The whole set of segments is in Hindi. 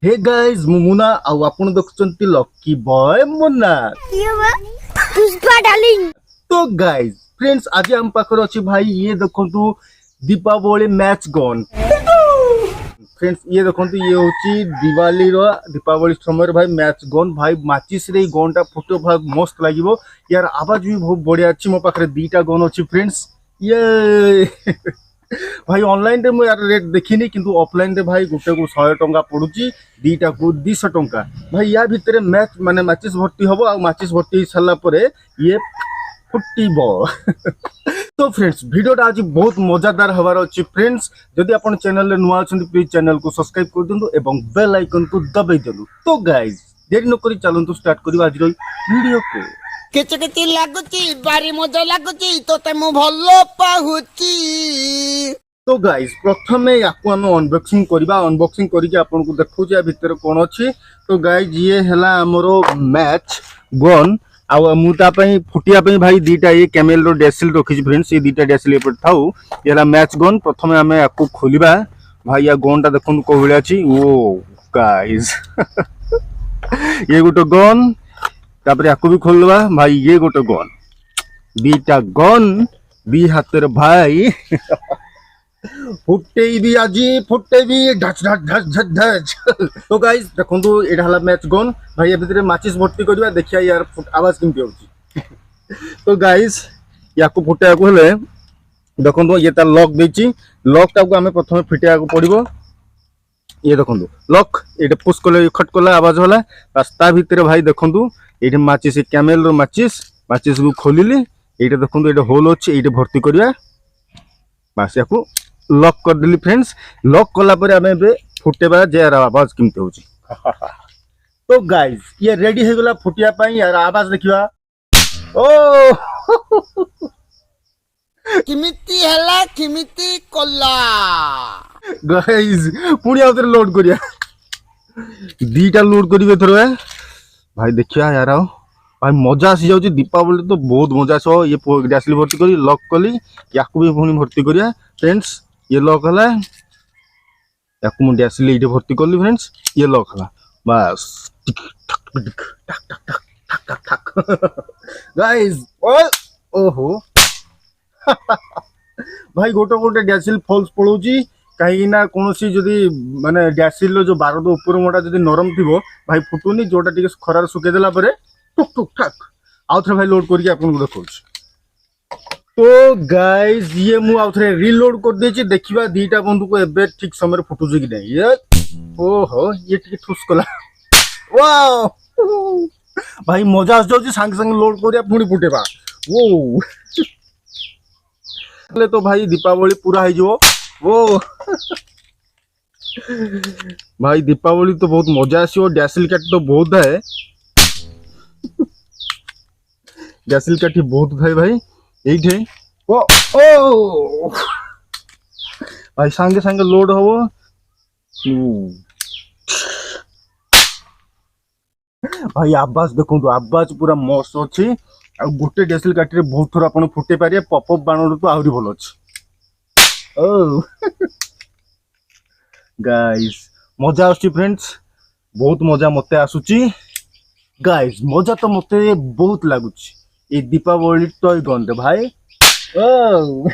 हे गाइस मुमुना आउ आपण देखुचंती lucky boy Munna. Pushpa darling. तो गाइस फ्रेंड्स आज हम पाखर अछि भाई ये देखंतु दीपावली मैच गन। फ्रेंड्स ये देखंतु ये होची दिवाली रो दीपावली समय भाई मैच गन भाई माचिस रे गनटा फुटो भाई मस्त लागिवो यार आवाज भी बहुत बढ़िया अछि मो पाखरे दीटा गन अछि फ्रेंड्स ये भाई ऑनलाइन रे मो यार रेट देखिनी किंतु ऑफलाइन रे भाई गुटे को 100 टंका पडुची दीटा को 200 टंका भाई या भितरे मैच माने माचिस भर्ती हबो आ माचिस भर्ती सरला परे ये फुटीबो। तो फ्रेंड्स वीडियो आज बहुत मजादार हवार अछि फ्रेंड्स जदि आपण चैनल रे नुआ अछंती प्लीज चैनल को सब्सक्राइब कर दिंतु एवं बेल आइकन को दबाई दिंतु। तो गाइस देरी न करी चलंतु स्टार्ट करिवा आज रो वीडियो को। केचे केचे लागुची बारी मजा लागुची तोते मु भलो पाहुची। तो गाइस प्रथमे याकू हम अनबॉक्सिंग करबा अनबॉक्सिंग करके आपन को देखौ जे भीतर कोन अछि। तो गाइस ये हला हमरो मैच गन आ मुता पई फुटिया पई भाई दीटा ये कैमेल रो डेसिल रखि फ्रेंड्स ये दीटा डेसिल पर थाउ येला मैच गन प्रथमे हमें याकू खोलिबा भाई या गनटा देखन को होले अछि। ओ गाइस ये गोटो गन तापर याकू भी खोलबा भाई ये गोटो गन दीटा गन दी हाथ भाई फुटे भी आजी फुटे भी धच धच धच धच धच। तो गाइस देखंतु एटा हला मैच गन भाई ए भीतर माचिस भर्ती करबा देखिया यार आवाज किमती होची। तो गाइस याकू फुटे को हेले देखंतु ये ता लॉक देची लॉक ता को हमें प्रथम फिटिया को पड़िबो। ये देखंतु लॉक एटा पुश करले खट करला आवाज होला रास्ता भीतर भाई देखंतु एटा माचिस कैमेल रो माचिस माचिस को खोलिली एटा देखंतु एटा होल अछि एटा भर्ती करबा बस याकू लॉक कर दिली फ्रेंड्स। लॉक कला पर हमें बे फुटेबा जे आवाज किमते होची। तो गाइस ये रेडी हे गला फुटिया पई यार आवाज देखिबा। ओ किमिति हला किमिति कोला गाइस पुणी आउतर लोड करिया दीटा लोड करिवे थरवे भाई देखिया यार आओ भाई मजा आसी जाउची दीपावली तो बहुत मजा आसो। ये डैशली भर्ती करी लॉक कली याकू भी पुणी भर्ती करिया फ्रेंड्स ये लॉक हला याकू मु डैशली इटे भर्ती करली फ्रेंड्स ये लॉक हला बस टिक टक टक टक टक टक टक गाइस ओहो भाई गोटे गोटे डैशल फॉल्स पड़ोची कहीं ना कोनोसी जदी माने डैशल रो जो बारद ऊपर मोटा जदी नरम थिबो भाई फुटुनी जोटा टिके खरार सुके देला परे टुक टुक ठक आउथरे भाई लोड करके आपन को देखौछ। तो गाइस ये मु आउथरे रीलोड कर देछि देखिबा दीटा बंदूक को एबे ठीक समय रे फुटुछ कि नै। ये ओहो ये टिके ठुस कला वाओ भाई मजा आस जाउछि संग संग लोड करिया पुणी फुटेबा वो तो भाई दीपावली पूरा है जो वो भाई दीपावली तो बहुत मजा आसी डैशल कैट तो बहुत है डैशल कैट बहुत भाई भाई एठे ओ ओ भाई संगे संगे लोड हबो भाई आवाज देखो आवाज पूरा मस्त अच्छी आ गोटे डैशल कैट रे बहुत थोड़ा अपन फुटे पारे पॉपअप बाण तो आहुरी भल अच्छी। ओ गाइस मजा आसुची फ्रेंड्स बहुत मजा मते आसुची गाइस मजा तो मते बहुत लागुची ए दीपावली टॉय गन दे भाई। ओ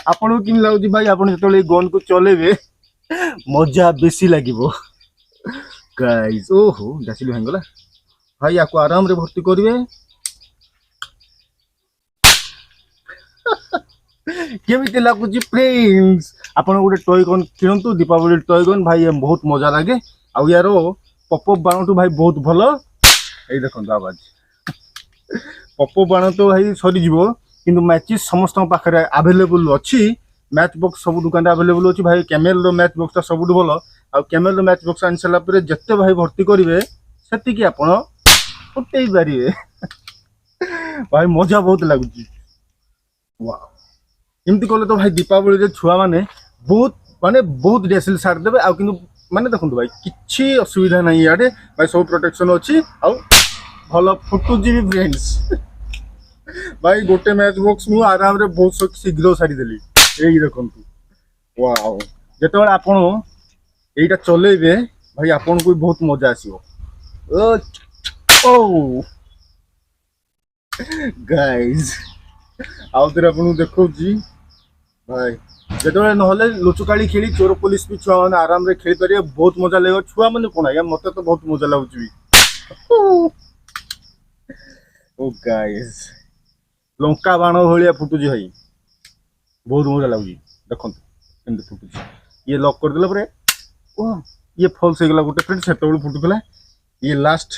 आपन किन लागुची भाई आपन जतले गन को चलेबे मजा बेसी लागिवो गाइस। ओहो डैशल भांगला भाई याको आराम रे भर्ती करिवे केमिति लागुची फ्रेंड्स आपन गोटे टॉय गन किनंतु दीपावली टॉय गन भाई बहुत मजा लागे आ यारो पॉपअप बाण तो भाई बहुत भलो ए देखंतु आवाज पॉपअप बाण तो भाई सरी जीवो किंतु मैचिस समस्त पाखरे अवेलेबल अछि मैच बॉक्स सब दुकान अवेलेबल अछि भाई कैमेल रो मैच बॉक्स ता सबुठ भलो आ कैमेल रो मैच बॉक्स आनसला परे जत्ते भाई भर्ती करिवे सेति कि आपन फुटेई पारिवे भाई मजा बहुत लागुची वाओ इमती कले तो भाई दीपावली रे छुआ माने बहुत डैशल सार देबे आ किंतु माने देखंतु भाई किछि असुविधा नै याडे भाई सब प्रोटेक्शन अछि आ भलो फुटु जी फ्रेंड्स भाई गोटे मैच बॉक्स मु आराम रे बहुत शीघ्र सारी देली एई देखंतु वाओ जेतबे आपण एटा चलेबे भाई आपको भी बहुत मजा आसिबो ओ गाइज आउ थे आपको देखौची भाई जेतबेले नहले लुचुकाली खेली चोर पुलिस भी छुआ मैंने आराम रे खेली पारे बहुत मजा लगे छुआ मैंने कौन आज्ञा मत तो बहुत मजा लगुच ओ गाइज लंका बाण भाया फुटुची भाई बहुत मजा लगुच देखो केमती फुटुची ये लॉक करदेला परे ओ ये फॉल्स हो गला गोटे फ्रेंड सेतबेले फुटुला ये लास्ट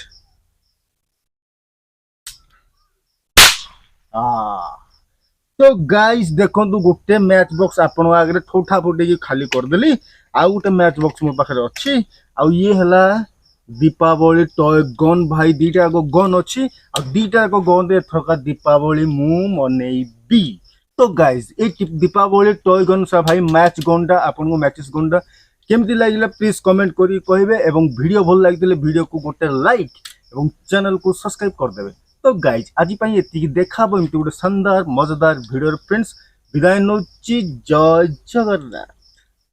तो गाइस देखो गोटे मैच बॉक्स आपण आगे ठोठा फुटे खाली करदेली आउ गोटे मैच बॉक्स मो पाखे अच्छी आउ ये हला दीपावली टॉय गन भाई दीटा गन अच्छी आ दीटा गन एथरका दीपावली मु मनैबी तो गाइस ए दीपावली टॉय गन सा भाई मैच गनटा आपन को मैचेस गनटा केमती लागिला प्लीज कमेंट करी कहबे एवं वीडियो भल लागिले वीडियो को गोटे लाइक एवं चैनल को सब्सक्राइब कर देबे तो गाइज आज एति देखा एमती गोटे शानदार मजेदार वीडियो फ्रेंड्स विदाय नौची जय जगन्नाथ।